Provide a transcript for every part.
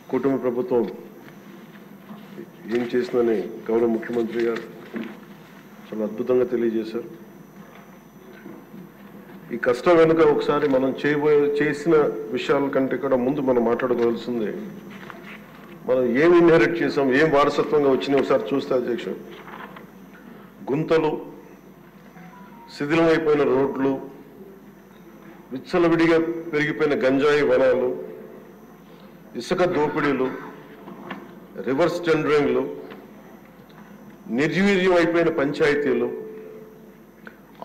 కూటమి ప్రభుత్వం ఏం చేసిందని గౌరవ ముఖ్యమంత్రి గారు చాలా అద్భుతంగా తెలియజేశారు. ఈ కష్టం వెనుక ఒకసారి మనం చేసిన విషయాల కంటే కూడా ముందు మనం మాట్లాడుకోవాల్సిందే మనం ఏం ఇన్హెరిట్ చేసాం, ఏం వారసత్వంగా వచ్చినాయి ఒకసారి చూస్తే అధ్యక్ష, గుంతలు, శిథిలమైపోయిన రోడ్లు, విచ్చలవిడిగా పెరిగిపోయిన గంజాయి వనాలు, ఇసుక దోపిడీలు, రివర్స్ టెండరింగ్లు, నిర్వీర్యం అయిపోయిన పంచాయతీలు,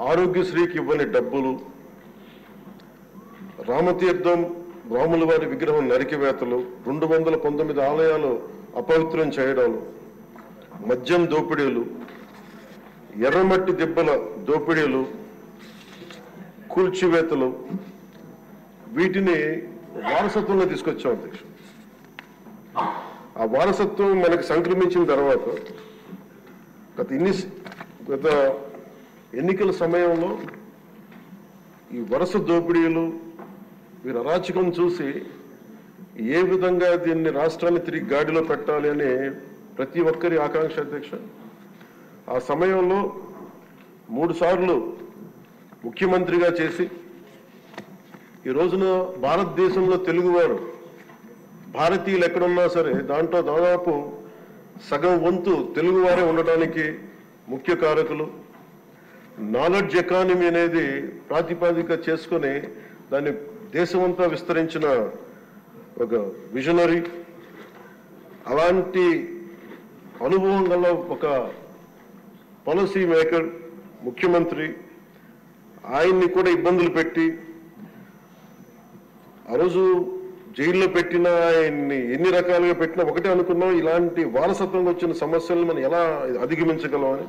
ఆరోగ్యశ్రీకి ఇవ్వని డబ్బులు, రామతీర్థం రాముల వారి విగ్రహం నరికివేతలు, 219 ఆలయాలు అపవిత్రం చేయడాలు, మద్యం దోపిడీలు, ఎర్రమట్టి దిబ్బల దోపిడీలు, కూల్చివేతలు, వీటిని వారసత్వంగా తీసుకొచ్చాం అధ్యక్ష. ఆ వారసత్వం మనకు సంక్రమించిన తర్వాత గత ఎన్నికల సమయంలో ఈ వరుస దోపిడీలు, వీరి అరాచకం చూసి ఏ విధంగా దీన్ని రాష్ట్రాన్ని తిరిగి గాడిలో పెట్టాలి అని ప్రతి ఒక్కరి ఆకాంక్ష అధ్యక్ష. ఆ సమయంలో 3 సార్లు ముఖ్యమంత్రిగా చేసి ఈ రోజున భారతదేశంలో తెలుగువారు భారతీయులు ఎక్కడున్నా సరే దాంట్లో దాదాపు సగం వంతు తెలుగువారే ఉండటానికి ముఖ్య కారకులు. నాలెడ్జ్ ఎకానమీ అనేది ప్రాతిపదిక చేసుకొని దాన్ని దేశమంతా విస్తరించిన ఒక విజనరీ, అలాంటి అనుభవం గల ఒక పాలసీ మేకర్ ముఖ్యమంత్రి, ఆయన్ని కూడా ఇబ్బందులు పెట్టి ఆ రోజు జైల్లో పెట్టిన ఆయన్ని ఎన్ని రకాలుగా పెట్టినా ఒకటే అనుకున్నాం, ఇలాంటి వారసత్వంగా వచ్చిన సమస్యలను మనం ఎలా అధిగమించగలం అని.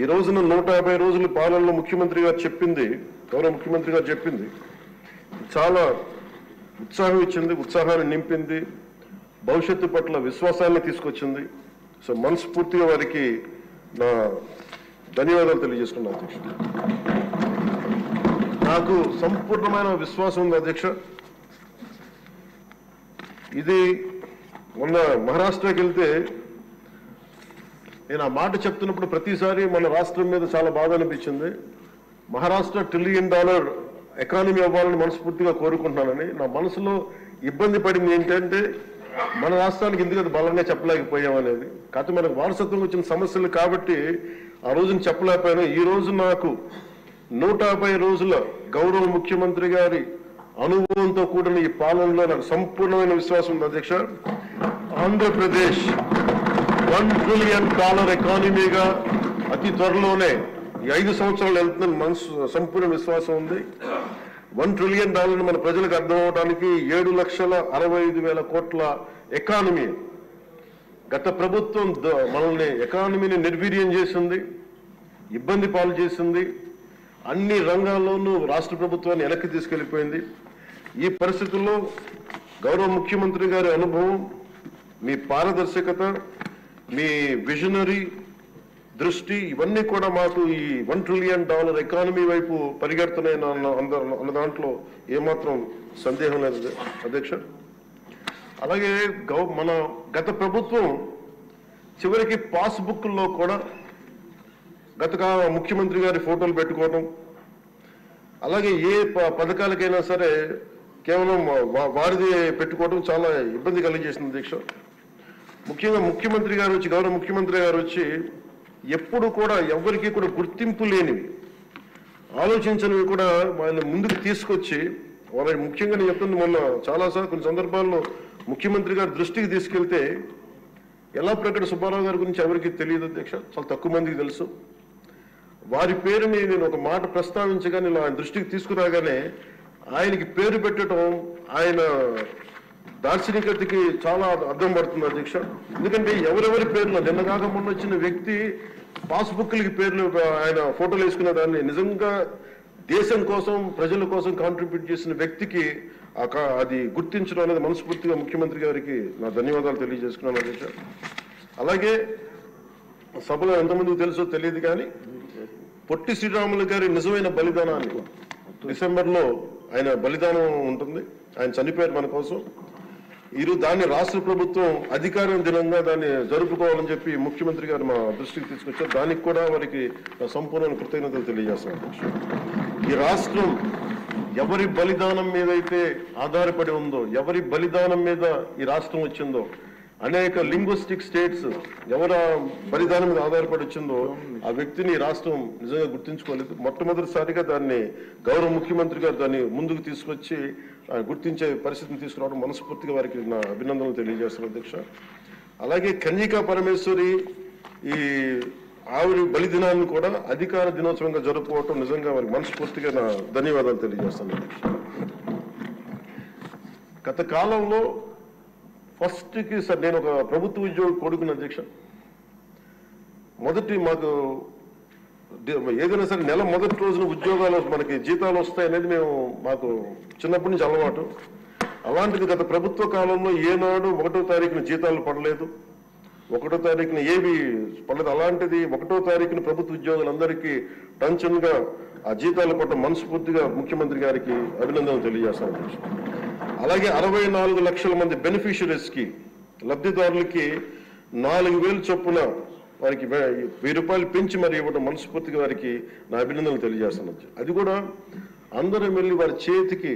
ఈ రోజున 150 రోజుల పాలనలో ముఖ్యమంత్రి గారు చెప్పింది, గౌరవ ముఖ్యమంత్రి గారు చెప్పింది చాలా ఉత్సాహం ఇచ్చింది, ఉత్సాహాన్ని నింపింది, భవిష్యత్తు పట్ల విశ్వాసాన్ని తీసుకొచ్చింది. సో మనస్ఫూర్తిగా వారికి నా ధన్యవాదాలు తెలియజేసుకున్నాను అధ్యక్ష. నాకు సంపూర్ణమైన విశ్వాసం ఉంది అధ్యక్ష. ఇది మొన్న మహారాష్ట్రకి వెళ్తే నేను ఆ మాట చెప్తున్నప్పుడు ప్రతిసారి మన రాష్ట్రం మీద చాలా బాధ అనిపించింది. మహారాష్ట్ర $1 ట్రిలియన్ ఎకానమీ అవ్వాలని మనస్ఫూర్తిగా కోరుకుంటున్నానని. నా మనసులో ఇబ్బంది పడింది ఏంటంటే మన రాష్ట్రానికి ఎందుకు అది బలంగా చెప్పలేకపోయామనేది. కాకపోతే మనకు వారసత్వం వచ్చిన సమస్యలు కాబట్టి ఆ రోజున చెప్పలేకపోయాను. ఈ రోజు నాకు 150 రోజుల గౌరవ ముఖ్యమంత్రి గారి అనుభవంతో కూడిన ఈ పాలనలో నాకు సంపూర్ణమైన విశ్వాసం ఉంది అధ్యక్ష. ఆంధ్రప్రదేశ్ $1 ట్రిలియన్ ఎకానమీగా అతి త్వరలోనే ఈ 5 సంవత్సరాలు వెళ్తుందని మనసు సంపూర్ణ విశ్వాసం ఉంది. $1 ట్రిలియన్ మన ప్రజలకు అర్థం అవడానికి 7,65,000 కోట్ల ఎకానమీ. గత ప్రభుత్వం మనల్ని ఎకానమీని నిర్వీర్యం చేసింది, ఇబ్బంది పాలు చేసింది, అన్ని రంగాల్లోనూ రాష్ట్ర ప్రభుత్వాన్ని వెనక్కి తీసుకెళ్లిపోయింది. ఈ పరిస్థితుల్లో గౌరవ ముఖ్యమంత్రి గారి అనుభవం, మీ పారదర్శకత, మీ విజనరీ దృష్టి, ఇవన్నీ కూడా మాకు ఈ $1 ట్రిలియన్ ఎకానమీ వైపు పరిగెడుతున్నాయి అన్న దాంట్లో ఏమాత్రం సందేహం లేదు అధ్యక్ష. అలాగే మన గత ప్రభుత్వం చివరికి పాస్బుక్లో కూడా గత ముఖ్యమంత్రి గారి ఫోటోలు పెట్టుకోవడం, అలాగే ఏ పథకాలకైనా సరే కేవలం వారిది పెట్టుకోవడం చాలా ఇబ్బంది కలిగజేసింది అధ్యక్ష. ముఖ్యంగా ముఖ్యమంత్రి గారు వచ్చి, గౌరవ ముఖ్యమంత్రి గారు వచ్చి ఎప్పుడు కూడా ఎవరికి కూడా గుర్తింపు లేనివి, ఆలోచించనివి కూడా వాళ్ళని ముందుకు తీసుకొచ్చి వాళ్ళని ముఖ్యంగా నేను చెప్తుంది, మొన్న చాలాసార్లు కొన్ని సందర్భాల్లో ముఖ్యమంత్రి గారి దృష్టికి తీసుకెళ్తే యల్లాప్రగడ సుబ్బారావు గారి గురించి ఎవరికి తెలియదు అధ్యక్ష, చాలా తక్కువ మందికి తెలుసు. వారి పేరుని నేను ఒక మాట ప్రస్తావించగానే ఆయన దృష్టికి తీసుకురాగానే ఆయనకి పేరు పెట్టడం ఆయన దార్శనికతకి చాలా అర్థం పడుతుంది అధ్యక్ష. ఎందుకంటే ఎవరెవరి పేర్లు నిన్నగాక మొన్న వచ్చిన వ్యక్తి పాస్బుక్లకి పేర్లు ఆయన ఫోటోలు వేసుకున్న దాన్ని నిజంగా దేశం కోసం ప్రజల కోసం కాంట్రిబ్యూట్ చేసిన వ్యక్తికి అది గుర్తించడం అనేది మనస్ఫూర్తిగా ముఖ్యమంత్రి గారికి నా ధన్యవాదాలు తెలియజేసుకున్నాను అధ్యక్ష. అలాగే సభలో ఎంతమందికి తెలుసో తెలియదు కానీ పొట్టి శ్రీరాములు గారి నిజమైన బలిదానాన్ని డిసెంబర్లో ఆయన బలిదానం ఉంటుంది, ఆయన చనిపోయారు మన కోసం. దాన్ని రాష్ట్ర ప్రభుత్వం అధికారం దినంగా దాన్ని జరుపుకోవాలని చెప్పి ముఖ్యమంత్రి గారు మా దృష్టికి తీసుకొచ్చారు. దానికి కూడా వారికి సంపూర్ణ కృతజ్ఞతలు తెలియజేస్తున్నాను. ఈ రాష్ట్రం ఎవరి బలిదానం మీద అయితే ఆధారపడి ఉందో, ఎవరి బలిదానం మీద ఈ రాష్ట్రం వచ్చిందో, అనేక లింగ్విస్టిక్ స్టేట్స్ ఎవరు బలిదానం మీద ఆధారపడి వచ్చిందో ఆ వ్యక్తిని రాష్ట్రం నిజంగా గుర్తించుకోలేదు. మొట్టమొదటిసారిగా దాన్ని గౌరవ ముఖ్యమంత్రి గారు దాన్ని ముందుకు తీసుకొచ్చి గుర్తించే పరిస్థితిని తీసుకురావడం మనస్ఫూర్తిగా వారికి నా అభినందనలు తెలియజేస్తున్నాను అధ్యక్ష. అలాగే కన్యకా పరమేశ్వరి ఈ ఆవిడ బలిదినాన్ని కూడా అధికార దినోత్సవంగా జరుపుకోవటం నిజంగా వారికి మనస్ఫూర్తిగా నా ధన్యవాదాలు తెలియజేస్తాను అధ్యక్ష. గత కాలంలో ఫస్ట్కి సార్ నేను ఒక ప్రభుత్వ ఉద్యోగి కొడుకుని అధ్యక్ష. మాకు ఏదైనా సరే నెల మొదటి రోజున ఉద్యోగాలు మనకి జీతాలు వస్తాయనేది మాకు చిన్నప్పటి నుంచి అలవాటు. అలాంటిది గత ప్రభుత్వ కాలంలో ఏనాడు 1వ తారీఖున జీతాలు పడలేదు, 1వ తారీఖున ఏవి పడలేదు. అలాంటిది 1వ తారీఖున ప్రభుత్వ ఉద్యోగులందరికీ టెన్షన్గా ఆ జీతాలు పడ్డ మనస్ఫూర్తిగా ముఖ్యమంత్రి గారికి అభినందనలు తెలియజేస్తాను. అలాగే 64 లక్షల మంది బెనిఫిషరీస్కి లబ్ధిదారులకి 4,000 చొప్పున వారికి 1000 రూపాయలు పెంచి మరి ఇవ్వడం మనస్ఫూర్తిగా వారికి నా అభినందనలు తెలియజేస్తాను. అది కూడా అందరూ వెళ్ళి వారి చేతికి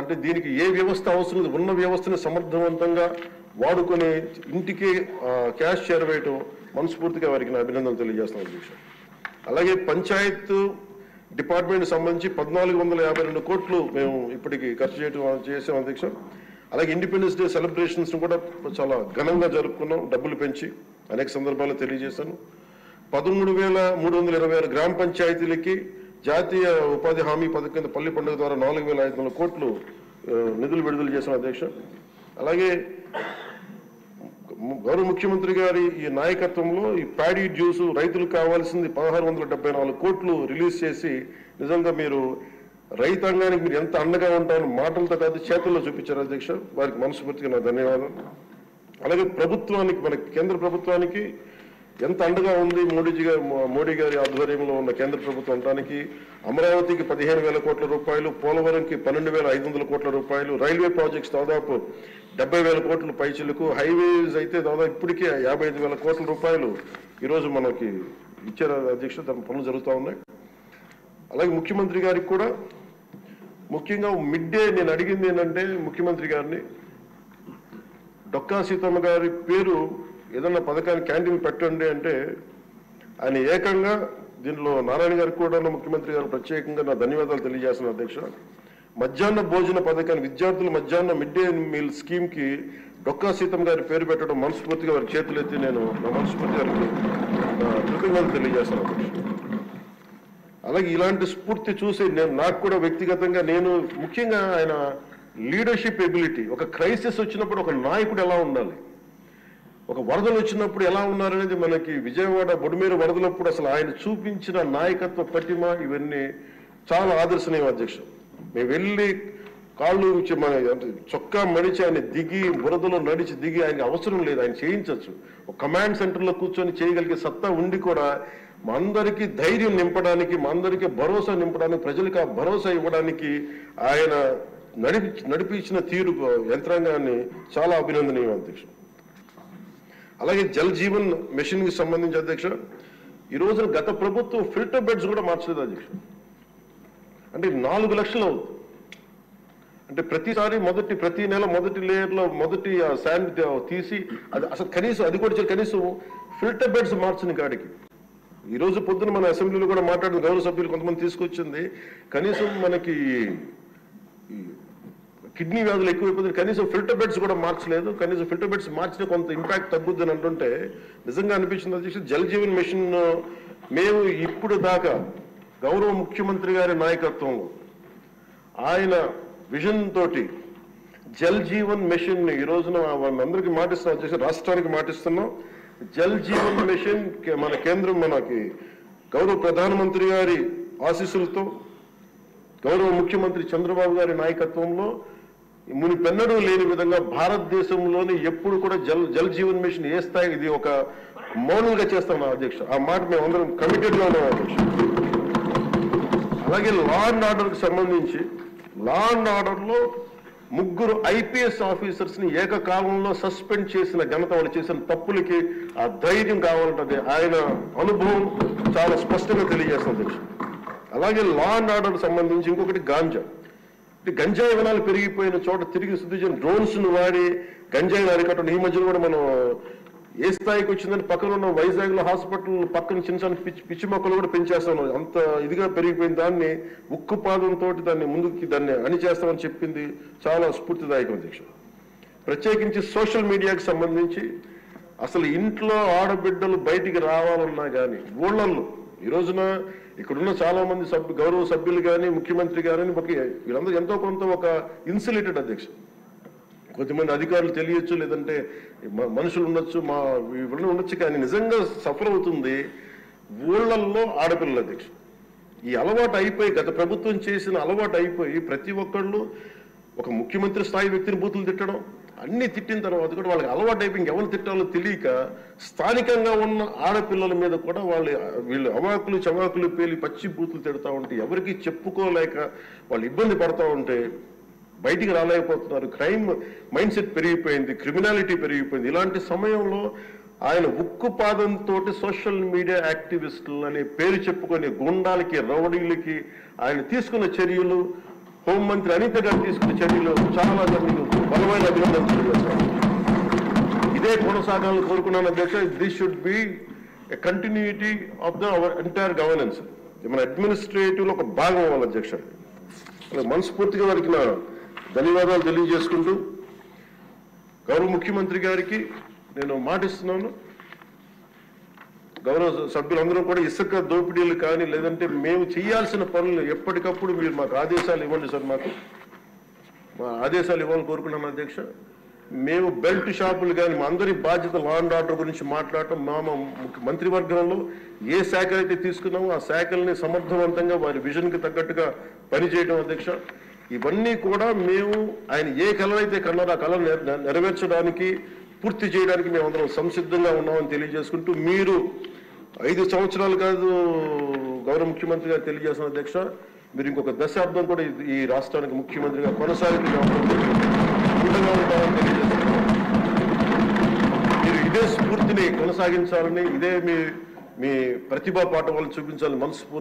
అంటే దీనికి ఏ వ్యవస్థ అవసరం లేదు, ఉన్న వ్యవస్థని సమర్థవంతంగా వాడుకొని ఇంటికి క్యాష్ చేరవేయటం మనస్ఫూర్తిగా వారికి నా అభినందనలు తెలియజేస్తాను అధ్యక్ష. అలాగే పంచాయత్ డిపార్ట్మెంట్ సంబంధించి 1,452 కోట్లు మేము ఇప్పటికి ఖర్చు చేసాం అధ్యక్ష. అలాగే ఇండిపెండెన్స్ డే సెలబ్రేషన్స్ కూడా చాలా ఘనంగా జరుపుకున్నాం, డబ్బులు పెంచి అనేక సందర్భాల్లో తెలియజేశాను. 13,326 గ్రామ పంచాయతీలకి జాతీయ ఉపాధి హామీ పథకం కింద పల్లి పండుగ ద్వారా 4,500 కోట్లు నిధులు విడుదల చేశాం అధ్యక్ష. అలాగే గౌరవ ముఖ్యమంత్రి గారి ఈ నాయకత్వంలో ఈ ప్యాడీ డ్యూస్ రైతులకు కావాల్సింది 1,674 కోట్లు రిలీజ్ చేసి నిజంగా మీరు రైతాంగానికి మీరు ఎంత అండగా ఉంటారని మాటలతో కాదు చేతుల్లో చూపించారు అధ్యక్ష. వారికి మనస్ఫూర్తిగా నా ధన్యవాదాలు. అలాగే ప్రభుత్వానికి మన కేంద్ర ప్రభుత్వానికి ఎంత అండగా ఉంది మోడీ గారి ఆధ్వర్యంలో ఉన్న కేంద్ర ప్రభుత్వం ఉండడానికి అమరావతికి 15,000 కోట్ల రూపాయలు, పోలవరంకి 12,500 కోట్ల రూపాయలు, రైల్వే ప్రాజెక్ట్స్ దాదాపు 70,000 కోట్ల పైచిలకు, హైవేస్ అయితే దాదాపు ఇప్పటికే 55,000 కోట్ల రూపాయలు ఈరోజు మనకి ఇచ్చారు అధ్యక్ష. దాని పనులు జరుగుతూ ఉన్నాయి. అలాగే ముఖ్యమంత్రి గారికి కూడా ముఖ్యంగా మిడ్ డే నేను అడిగింది ఏంటంటే ముఖ్యమంత్రి గారిని డొక్కా సీతమ్మ గారి పేరు ఏదన్నా పథకాన్ని క్యాంటీన్ పెట్టండి అంటే ఆయన ఏకంగా దీనిలో నారాయణ గారికి కూడా ముఖ్యమంత్రి గారు ప్రత్యేకంగా నా ధన్యవాదాలు తెలియజేస్తున్నాను అధ్యక్ష. మధ్యాహ్న భోజన పథకాన్ని విద్యార్థుల మధ్యాహ్న మిడ్ డే మీల్ స్కీమ్కి డొక్కా సీతమ్మ గారి పేరు పెట్టడం మనస్ఫూర్తిగా వారి చేతులు ఎత్తి నేను నా మనస్ఫూర్తి గారికి కృతజ్ఞతలు తెలియజేస్తాను అధ్యక్ష. అలాగే ఇలాంటి స్ఫూర్తి చూసి నాకు కూడా వ్యక్తిగతంగా నేను ముఖ్యంగా ఆయన లీడర్షిప్ ఎబిలిటీ, ఒక క్రైసిస్ వచ్చినప్పుడు ఒక నాయకుడు ఎలా ఉండాలి, ఒక వరదలు వచ్చినప్పుడు ఎలా ఉన్నారనేది మనకి విజయవాడ బొడిమేరు వరదలప్పుడు అసలు ఆయన చూపించిన నాయకత్వ పటిమ ఇవన్నీ చాలా ఆదర్శనీయం అధ్యక్ష. మేము వెళ్ళి కాళ్ళు మన చొక్కా మడిచి ఆయన దిగి బురదలో నడిచి దిగి ఆయనకి అవసరం లేదు, ఆయన చేయించవచ్చు. ఒక కమాండ్ సెంటర్లో కూర్చొని చేయగలిగే సత్తా ఉండి కూడా మా అందరికీ ధైర్యం నింపడానికి, మా అందరికీ భరోసా నింపడానికి, ప్రజలకు ఆ భరోసా ఇవ్వడానికి ఆయన నడిపించిన తీరు యంత్రాంగాన్ని చాలా అభినందనీయం అధ్యక్ష. అలాగే జల్ జీవన్ మిషన్ కి సంబంధించి అధ్యక్ష ఈ రోజున గత ప్రభుత్వం ఫిల్టర్ బెడ్స్ కూడా మార్చలేదు అధ్యక్ష. అంటే 4 లక్షలు అవుతుంది. అంటే ప్రతి నెల మొదటి లేయర్లో మొదటి శాండ్ తీసి అది అసలు కనీసం అది కూడా కనీసం ఫిల్టర్ బెడ్స్ మార్చని కాడికి ఈ రోజు పొద్దున మన అసెంబ్లీలో కూడా మాట్లాడిన గౌరవ సభ్యులు కొంతమంది తీసుకొచ్చింది కనీసం మనకి కిడ్నీ వ్యాధులు ఎక్కువైపోతుంది, కనీసం ఫిల్టర్ బెడ్స్ కూడా మార్చలేదు. కనీసం ఫిల్టర్ బెడ్స్ మార్చిన కొంత ఇంపాక్ట్ తగ్గుద్దని అంటుంటే నిజంగా అనిపించింది అధ్యక్ష. జల్ జీవన్ మిషన్ మేము ఇప్పుడు దాకా గౌరవ ముఖ్యమంత్రి గారి నాయకత్వంలో ఆయన విజన్ తోటి జల్ జీవన్ మిషన్ ఈ రోజున అందరికీ మాటిస్తున్నాం అధ్యక్ష, రాష్ట్రానికి మాటిస్తున్నాం. జల్ జీవన్ మిషన్ మన కేంద్రం మనకి గౌరవ ప్రధానమంత్రి గారి ఆశీస్సులతో గౌరవ ముఖ్యమంత్రి చంద్రబాబు గారి నాయకత్వంలో మునిపెన్నడూ లేని విధంగా భారతదేశంలోని ఎప్పుడు కూడా జల్ జీవన్ మిషన్ ఏ స్థాయి ఇది ఒక మౌనంగా చేస్తాం అధ్యక్ష. ఆ మాట మేము అందరం కమిటెడ్గా ఉన్నాం అధ్యక్ష. అలాగే లా అండ్ ఆర్డర్కి సంబంధించి లా అండ్ ఆర్డర్లో ముగ్గురు ఐపీఎస్ ఆఫీసర్స్ ని ఏకకాలంలో సస్పెండ్ చేసిన ఘనత, వాళ్ళు చేసిన తప్పులకి ఆ ధైర్యం కావాలంటే ఆయన అనుభవం చాలా స్పష్టంగా తెలియజేస్తుంది. అలాగే లా అండ్ ఆర్డర్ సంబంధించి ఇంకొకటి గాంజా. గంజాయి వనాలు పెరిగిపోయిన చోట తిరిగి శుద్ధి డ్రోన్స్ ను వాడి గంజాయిని అరికట్టడం. ఈ మధ్యలో కూడా మనం ఏ స్థాయికి వచ్చిందని పక్కన ఉన్న వైజాగ్ లో హాస్పిటల్ పక్కన చిన్న చిన్న పిచ్చి మొక్కలు కూడా పెంచేస్తాం. అంత ఇదిగా పెరిగిపోయిన దాన్ని ఉక్కుపాదంతో దాన్ని అణిచేస్తామని చెప్పింది చాలా స్ఫూర్తిదాయకం అధ్యక్ష. ప్రత్యేకించి సోషల్ మీడియాకి సంబంధించి అసలు ఇంట్లో ఆడబిడ్డలు బయటికి రావాలన్నా కానీ ఊళ్ళల్లో ఈ రోజున ఇక్కడున్న చాలా మంది గౌరవ సభ్యులు కానీ ముఖ్యమంత్రి కానీ వీళ్ళందరూ ఎంతో కొంత ఒక ఇన్సులేటెడ్ అధ్యక్ష. కొంతమంది అధికారులు తెలియచ్చు, లేదంటే మనుషులు ఉండొచ్చు, వీళ్ళు ఉండొచ్చు, కానీ నిజంగా సఫర్ అవుతుంది ఊళ్ళల్లో ఆడపిల్లల అధ్యక్ష. ఈ అలవాటు అయిపోయి, గత ప్రభుత్వం చేసిన అలవాటు అయిపోయి ప్రతి ఒక్కళ్ళు ఒక ముఖ్యమంత్రి స్థాయి వ్యక్తిని బూతులు తిట్టడం, అన్ని తిట్టిన తర్వాత కూడా వాళ్ళకి అలవాటు అయిపోయి ఇంకెవరు తిట్టాలో తెలియక స్థానికంగా ఉన్న ఆడపిల్లల మీద కూడా వీళ్ళు అవాకులు చవాకులు పేలి పచ్చి బూతులు తిడతా ఉంటే ఎవరికి చెప్పుకోలేక వాళ్ళు ఇబ్బంది పడతా ఉంటే బయటికి రాలేకపోతున్నారు. క్రైమ్ మైండ్ సెట్ పెరిగిపోయింది, క్రిమినాలిటీ పెరిగిపోయింది. ఇలాంటి సమయంలో ఆయన ఉక్కుపాదంతో సోషల్ మీడియా యాక్టివిస్టులు అనే పేరు చెప్పుకొని గుండాలకి రౌడీలకి ఆయన తీసుకున్న చర్యలు, హోంమంత్రి అనిత గారు తీసుకున్న చర్యలు చాలా బలమైన అభినందనలు తెలియజేస్తాను. ఇదే కొనసాగాలని కోరుకున్నాను అధ్యక్ష. This should be a continuity of our entire governance. మన అడ్మినిస్ట్రేటివ్ లో ఒక భాగం అవ్వాలి అధ్యక్ష. మనస్ఫూర్తిగా వారికి నా ధన్యవాదాలు తెలియజేసుకుంటూ గౌరవ ముఖ్యమంత్రి గారికి నేను మాటిస్తున్నాను. గౌరవ సభ్యులందరూ కూడా ఇసుక దోపిడీలు కానీ లేదంటే మేము చేయాల్సిన పనులు ఎప్పటికప్పుడు మీరు మాకు ఆదేశాలు ఇవ్వండి సార్. మా ఆదేశాలు ఇవ్వాలని కోరుకున్నాను అధ్యక్ష. మేము బెల్ట్ షాపులు కానీ మా అందరి బాధ్యత లా అండ్ ఆర్డర్ గురించి మాట్లాడటం, మా మంత్రివర్గంలో ఏ శాఖలు అయితే తీసుకున్నామో ఆ శాఖల్ని సమర్థవంతంగా వారి విజన్కి తగ్గట్టుగా పనిచేయడం అధ్యక్ష. ఇవన్నీ కూడా మేము ఆయన ఏ కళలు అయితే కన్నారో ఆ కళను నెరవేర్చడానికి, పూర్తి చేయడానికి మేమందరం సంసిద్ధంగా ఉన్నామని తెలియజేసుకుంటూ, మీరు 5 సంవత్సరాలు కాదు గౌరవ ముఖ్యమంత్రి గారు తెలియజేసిన అధ్యక్ష, మీరు ఇంకొక దశాబ్దం కూడా ఈ రాష్ట్రానికి ముఖ్యమంత్రిగా కొనసాగుతూనే ఉంటామని తెలియజేస్తున్నాం. మీరు ఇదే స్ఫూర్తిని కొనసాగించాలని, ఇదే మీ ప్రతిభా పాఠవాలను చూపించాలని మనస్ఫూర్తి